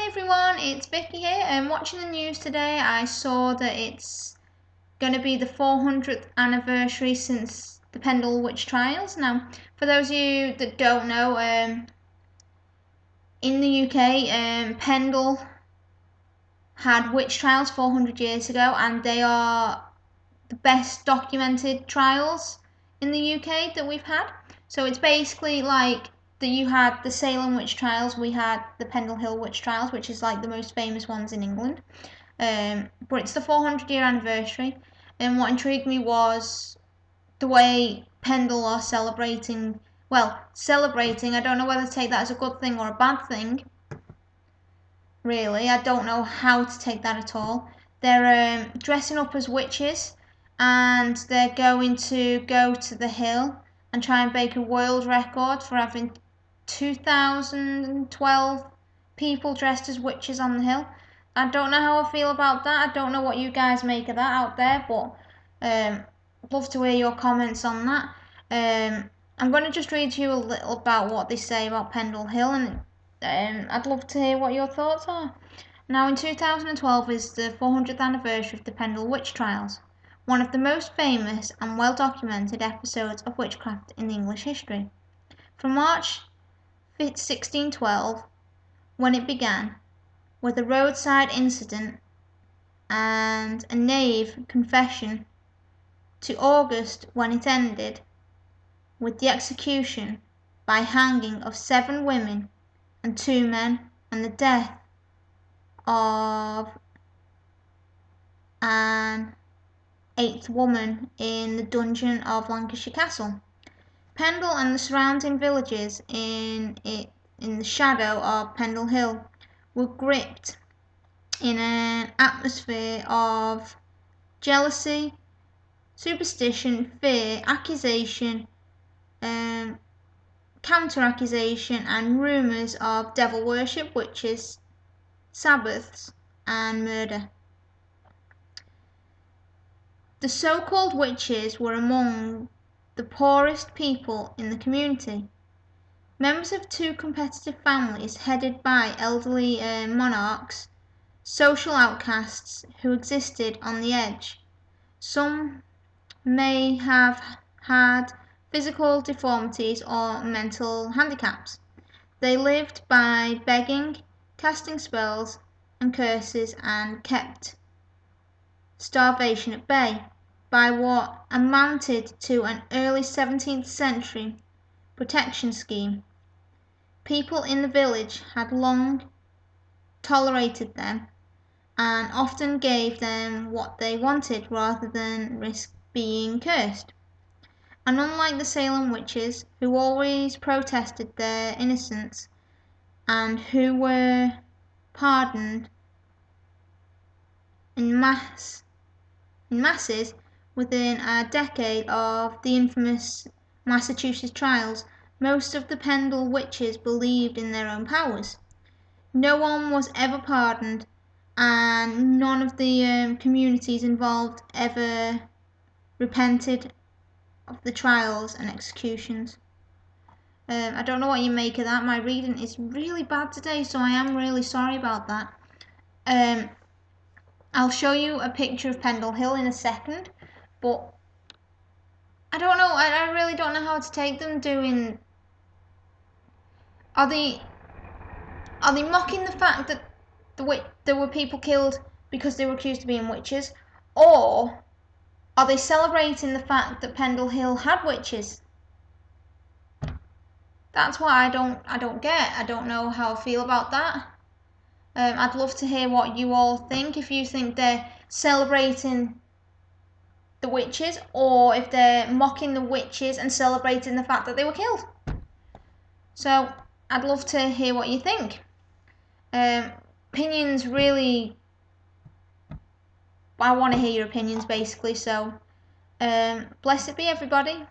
everyone, it's Vicky here. Watching the news today, I saw that it's going to be the 400th anniversary since the Pendle witch trials. Now, for those of you that don't know, in the UK, Pendle had witch trials 400 years ago, and they are the best documented trials in the UK that we've had. So it's basically like that you had the Salem witch trials, we had the Pendle Hill witch trials, which is like the most famous ones in England. But it's the 400-year anniversary, and what intrigued me was the way Pendle are celebrating. Well, celebrating, I don't know whether to take that as a good thing or a bad thing. Really, I don't know how to take that at all. They're dressing up as witches, and they're going to go to the hill and try and break a world record for having 2012 people dressed as witches on the hill. I don't know how I feel about that. I don't know what you guys make of that out there, but I'd love to hear your comments on that. I'm going to just read you a little about what they say about Pendle Hill, and I'd love to hear what your thoughts are. Now, in 2012 is the 400th anniversary of the Pendle witch trials, one of the most famous and well-documented episodes of witchcraft in English history. From March 1612, when it began, with a roadside incident and a nave confession, to August, when it ended, with the execution by hanging of 7 women and 2 men, and the death of an 8th woman in the dungeon of Lancashire Castle. Pendle and the surrounding villages in the shadow of Pendle Hill were gripped in an atmosphere of jealousy, superstition, fear, accusation, counter-accusation, and rumours of devil worship, witches, Sabbaths, and murder. The so-called witches were among the poorest people in the community, members of 2 competitive families headed by elderly monarchs, social outcasts who existed on the edge. Some may have had physical deformities or mental handicaps. They lived by begging, casting spells and curses, and kept starvation at bay by what amounted to an early 17th century protection scheme. People in the village had long tolerated them and often gave them what they wanted rather than risk being cursed. And unlike the Salem witches, who always protested their innocence and who were pardoned in masses within a decade of the infamous Massachusetts trials, most of the Pendle witches believed in their own powers. No one was ever pardoned, and none of the communities involved ever repented of the trials and executions. I don't know what you make of that. My reading is really bad today, so I am really sorry about that. I'll show you a picture of Pendle Hill in a second, but I don't know. I really don't know how to take them doing. Are they mocking the fact that there were people killed because they were accused of being witches, or are they celebrating the fact that Pendle Hill had witches? That's what I don't get. I don't know how I feel about that. I'd love to hear what you all think, if you think they're celebrating the witches, or if they're mocking the witches and celebrating the fact that they were killed. So I'd love to hear what you think. Opinions really, I want to hear your opinions basically, so blessed be everybody.